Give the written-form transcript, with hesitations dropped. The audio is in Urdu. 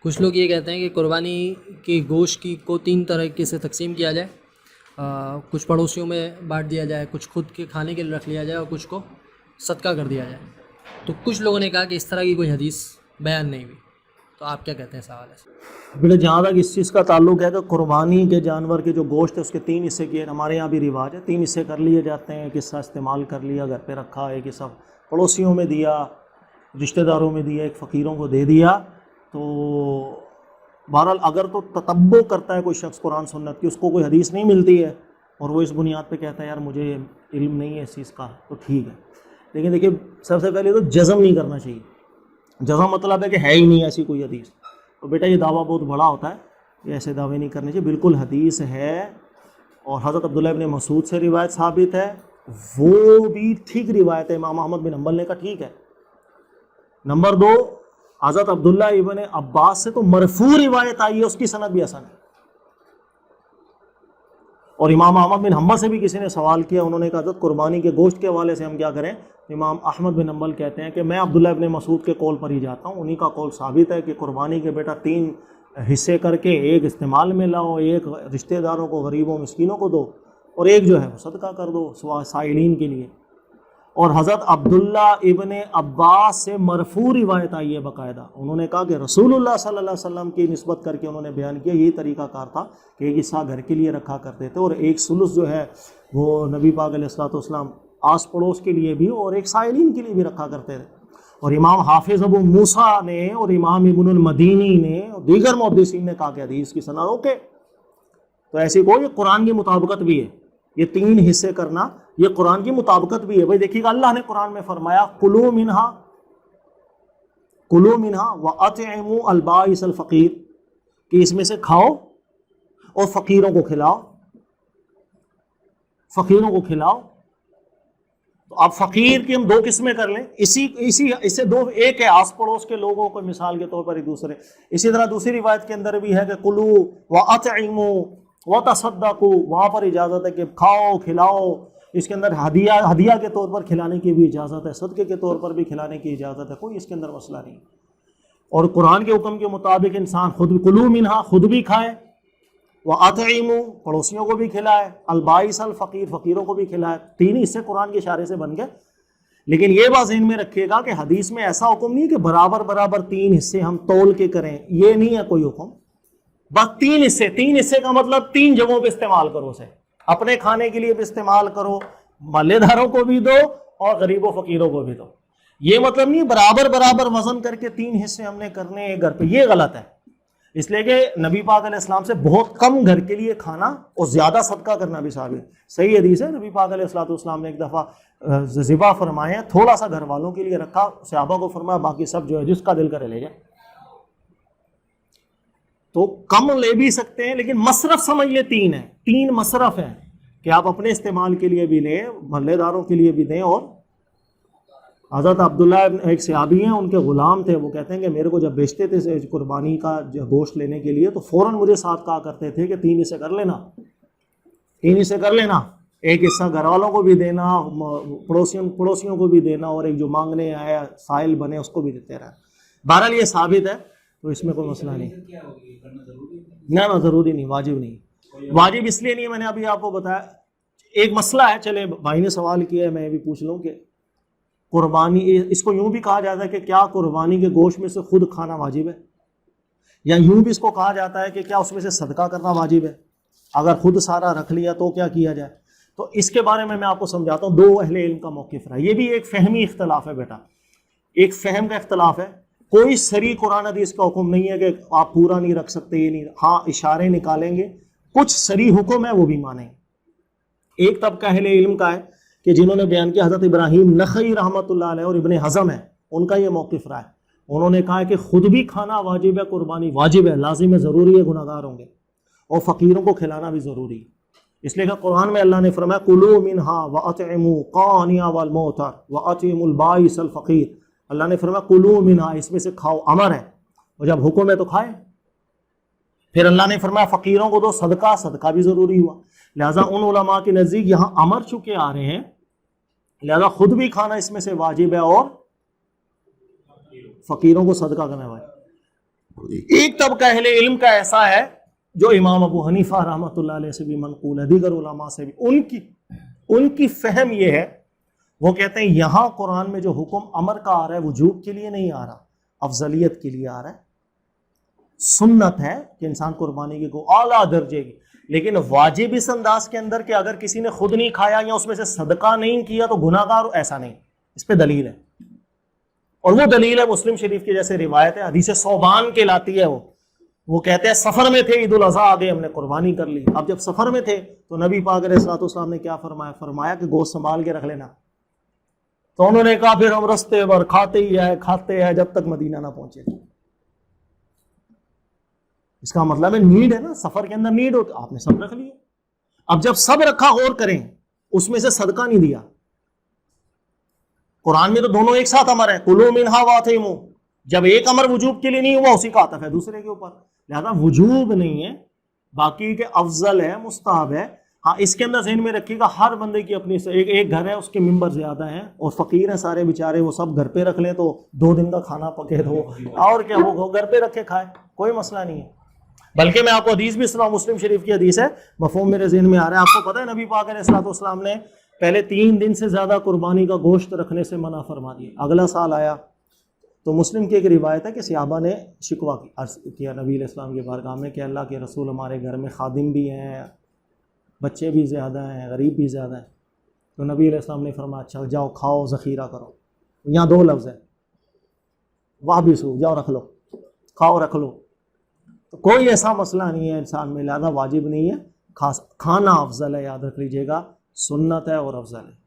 کچھ لوگ یہ کہتے ہیں کہ قربانی کے گوشت کو 3 طریقے سے تقسیم کیا جائے، کچھ پڑوسیوں میں بانٹ دیا جائے، کچھ خود کے کھانے کے لیے رکھ لیا جائے اور کچھ کو صدقہ کر دیا جائے۔ تو کچھ لوگوں نے کہا کہ اس طرح کی کوئی حدیث بیان نہیں ہوئی، تو آپ کیا کہتے ہیں اس حوالے سے؟ بیٹا جہاں تک اس چیز کا تعلق ہے کہ قربانی کے جانور کے جو گوشت ہے اس کے 3 حصے کیے، ہمارے یہاں بھی رواج ہے 3 حصے کر لیے جاتے ہیں۔ ایک حصہ استعمال کر لیا، گھر پہ رکھا، ایک حصہ پڑوسیوں میں دیا، رشتہ داروں میں دیا، ایک فقیروں کو دے دیا۔ تو بہرحال اگر تو تتبع کرتا ہے کوئی شخص قرآن سنت کی، اس کو کوئی حدیث نہیں ملتی ہے اور وہ اس بنیاد پہ کہتا ہے یار مجھے علم نہیں ہے اس چیز کا، تو ٹھیک ہے۔ لیکن دیکھیے سب سے پہلے تو جزم نہیں کرنا چاہیے۔ جزم مطلب ہے کہ ہے ہی نہیں ایسی کوئی حدیث، تو بیٹا یہ دعویٰ بہت بڑا ہوتا ہے، یہ ایسے دعوے نہیں کرنے چاہیے۔ بالکل حدیث ہے اور حضرت عبداللہ ابن مسعود سے روایت ثابت ہے، وہ بھی ٹھیک روایت ہے، امام احمد بن حنبل نے کہا ٹھیک ہے۔ نمبر 2، حضرت عبداللہ ابن عباس سے تو مرفوع روایت آئی ہے، اس کی سند بھی حسن ہے۔ اور امام احمد بن حنبل سے بھی کسی نے سوال کیا، انہوں نے کہا حضرت قربانی کے گوشت کے حوالے سے ہم کیا کریں؟ امام احمد بن حنبل کہتے ہیں کہ میں عبداللہ ابن مسعود کے قول پر ہی جاتا ہوں، انہی کا قول ثابت ہے کہ قربانی کے بیٹا 3 حصے کر کے ایک استعمال میں لاؤ، ایک رشتہ داروں کو، غریبوں مسکینوں کو دو، اور ایک جو ہے وہ صدقہ کر دو سائلین کے لیے۔ اور حضرت عبداللہ ابن عباس سے مرفوع روایت آئی ہے باقاعدہ، انہوں نے کہا کہ رسول اللہ صلی اللہ علیہ وسلم کی نسبت کر کے انہوں نے بیان کیا یہی طریقہ کار تھا کہ ایک حصہ گھر کے لیے رکھا کرتے تھے اور ایک ثلث جو ہے وہ نبی پاک علیہ الصلوۃ والسلام آس پڑوس کے لیے بھی اور ایک سائلین کے لیے بھی رکھا کرتے تھے۔ اور امام حافظ ابو موسیٰ نے اور امام ابن المدینی نے اور دیگر محدثین نے کہا کہ حدیث کی سند اوکے، تو ایسی کوئی قرآن کی مطابقت بھی ہے، یہ 3 حصے کرنا یہ قرآن کی مطابقت بھی ہے۔ بھائی دیکھیے گا اللہ نے قرآن میں فرمایا کلوا منہا واطعموا البائس الفقیر، کہ اس میں سے کھاؤ اور فقیروں کو کھلاؤ، فقیروں کو کھلاؤ۔ تو اب فقیر کی ہم 2 قسمیں کر لیں، اسے 2، ایک ہے آس پڑوس کے لوگوں کو مثال کے طور پر ایک دوسرے، اسی طرح دوسری روایت کے اندر بھی ہے کہ کلوا واطعموا وتصدقوا، وہاں پر اجازت ہے کہ کھاؤ کھلاؤ، اس کے اندر ہدیہ کے طور پر کھلانے کی بھی اجازت ہے، صدقے کے طور پر بھی کھلانے کی اجازت ہے، کوئی اس کے اندر مسئلہ نہیں۔ اور قرآن کے حکم کے مطابق انسان خود بھی کلوا منہا، خود بھی کھائے، واطعموا، پڑوسیوں کو بھی کھلائے، البائس الفقیر، فقیروں کو بھی کھلائے۔ 3 حصے قرآن کے اشارے سے بن گئے۔ لیکن یہ بات ذہن میں رکھیے گا کہ حدیث میں ایسا حکم نہیں کہ برابر برابر 3 حصے ہم تول کے کریں، یہ نہیں ہے کوئی حکم۔ بس 3 حصے کا مطلب 3 جگہوں پہ استعمال کرو، اسے اپنے کھانے کے لیے بھی استعمال کرو، محلے داروں کو بھی دو اور غریبوں فقیروں کو بھی دو۔ یہ مطلب نہیں برابر برابر وزن کر کے 3 حصے ہم نے کرنے ہیں گھر پہ، یہ غلط ہے۔ اس لیے کہ نبی پاک علیہ السلام سے بہت کم گھر کے لیے کھانا اور زیادہ صدقہ کرنا بھی ثابت۔ صحیح حدیث ہے، نبی پاک علیہ السلام نے ایک دفعہ ذبح فرمائے ہیں، تھوڑا سا گھر والوں کے لیے رکھا، صحابہ کو فرمایا باقی سب جو ہے جس کا دل کرے لے جائے۔ تو کم لے بھی سکتے ہیں، لیکن مصرف سمجھیے 3 ہے، 3 مصرف ہیں کہ آپ اپنے استعمال کے لیے بھی لیں، محلے داروں کے لیے بھی دیں۔ اور حضرت عبداللہ ایک صحابی ہیں، ان کے غلام تھے، وہ کہتے ہیں کہ میرے کو جب بیچتے تھے قربانی کا گوشت لینے کے لیے تو فوراً مجھے ساتھ کہا کرتے تھے کہ 3 حصے کر لینا، 3 حصے کر لینا، ایک حصہ گھر والوں کو بھی دینا، پڑوسیوں کو بھی دینا، اور ایک جو مانگنے آیا سائل بنے اس کو بھی دیتے رہنا۔ بہرحال یہ ثابت ہے، تو اس میں کوئی مسئلہ نہیں۔ نہ ضروری نہیں، واجب نہیں، واجب اس لیے نہیں، میں نے ابھی آپ کو بتایا۔ ایک مسئلہ ہے، چلے بھائی نے سوال کیا ہے، میں بھی پوچھ لوں کہ قربانی، اس کو یوں بھی کہا جاتا ہے کہ کیا قربانی کے گوشت میں سے خود کھانا واجب ہے، یا یوں بھی اس کو کہا جاتا ہے کہ کیا اس میں سے صدقہ کرنا واجب ہے، اگر خود سارا رکھ لیا تو کیا کیا جائے؟ تو اس کے بارے میں آپ کو سمجھاتا ہوں، 2 اہل علم کا موقف رہا۔ یہ بھی ایک فہمی اختلاف ہے بیٹا، ایک فہم کا اختلاف ہے، کوئی صریح قرآن حدیث کا حکم نہیں ہے کہ آپ پورا نہیں رکھ سکتے، یہ نہیں، ہاں اشارے نکالیں گے، کچھ صریح حکم ہے وہ بھی مانیں گے۔ ایک طبقہ اہل علم کا ہے کہ جنہوں نے بیان کیا، حضرت ابراہیم نخعی رحمۃ اللہ علیہ اور ابن حزم ہے، ان کا یہ موقف رہا ہے، انہوں نے کہا کہ خود بھی کھانا واجب ہے، قربانی واجب ہے، لازم ہے، ضروری ہے، گناہگار ہوں گے، اور فقیروں کو کھلانا بھی ضروری ہے۔ اس لیے کہ قرآن میں اللہ نے فرمایا کلوا منہا واطعموا قانع والمعتر واطعموا البائس الفقیر، اللہ نے فرمایا کلوا منہا، اس میں سے کھاؤ، امر ہے، اور جب حکم ہے تو کھائے۔ پھر اللہ نے فرمایا فقیروں کو دو، صدقہ بھی ضروری ہوا۔ لہٰذا ان علماء کے نزدیک یہاں امر چکے آ رہے ہیں، لہذا خود بھی کھانا اس میں سے واجب ہے اور فقیروں کو صدقہ کرنا واجب۔ ایک طبقہ اہل علم کا ایسا ہے جو امام ابو حنیفہ رحمۃ اللہ علیہ سے بھی منقول ہے، دیگر علماء سے بھی، ان کی فہم یہ ہے، وہ کہتے ہیں یہاں قرآن میں جو حکم امر کا آ رہا ہے وجوب کے لیے نہیں آ رہا، افضلیت کے لیے آ رہا ہے، سنت ہے کہ انسان قربانی کی کو اعلیٰ درجے کی، لیکن واجب اس انداز کے اندر کہ اگر کسی نے خود نہیں کھایا یا اس میں سے صدقہ نہیں کیا تو گناہ گار، ایسا نہیں، اس پہ دلیل ہے، اور وہ دلیل ہے مسلم شریف کی جیسے روایت ہے، حدیث صوبان کے لاتی ہے، وہ کہتے ہیں سفر میں تھے، عید الاضحیٰ آ گئے، ہم نے قربانی کر لی۔ اب جب سفر میں تھے تو نبی پاک علیہ الصلوۃ والسلام نے کیا فرمایا؟ فرمایا کہ گوشت سنبھال کے رکھ لینا، تو انہوں نے کہا پھر ہم رستے پر کھاتے ہیں جب تک مدینہ نہ پہنچے۔ اس کا مطلب ہے نیڈ ہے نا، سفر کے اندر نیڈ ہوتا، آپ نے سب رکھ لیا۔ اب جب سب رکھا، غور کریں، اس میں سے صدقہ نہیں دیا۔ قرآن میں تو دونوں ایک ساتھ امر ہے، کلوا منہا واطعموا، جب ایک امر وجوب کے لیے نہیں ہوا اسی کا عطف ہے دوسرے کے اوپر، لہذا وجوب نہیں ہے، باقی کے افضل ہے، مستحب ہے۔ ہاں اس کے اندر ذہن میں رکھیے گا ہر بندے کی اپنی ایک گھر ہے، اس کے ممبر زیادہ ہیں اور فقیر ہیں سارے بیچارے، وہ سب گھر پہ رکھ لیں تو 2 دن کا کھانا پکے تو اور کیا، وہ گھر پہ رکھے کھائے، کوئی مسئلہ نہیں ہے۔ بلکہ میں آپ کو حدیث بھی سناؤں، مسلم شریف کی حدیث ہے، مفہوم میرے ذہن میں آ رہا ہے۔ آپ کو پتہ ہے نبی پاک علیہ الصلوۃ والسلام نے پہلے 3 دن سے زیادہ قربانی کا گوشت رکھنے سے منع فرما دیا۔ اگلا سال آیا تو مسلم کی ایک روایت ہے کہ صحابہ نے شکوہ کیا نبی علیہ السلام کے بارگاہ میں کہ اللہ کے رسول، ہمارے گھر میں خادم بھی ہیں، بچے بھی زیادہ ہیں، غریب بھی زیادہ ہیں۔ تو نبی علیہ السلام نے فرمایا اچھا جاؤ کھاؤ، ذخیرہ کرو۔ یہاں 2 لفظ ہیں، وابسو، جاؤ رکھ لو، کھاؤ رکھ لو۔ تو کوئی ایسا مسئلہ نہیں ہے انسان میں، لہذا واجب نہیں ہے، کھانا افضل ہے، یاد رکھ لیجئے گا، سنت ہے اور افضل ہے۔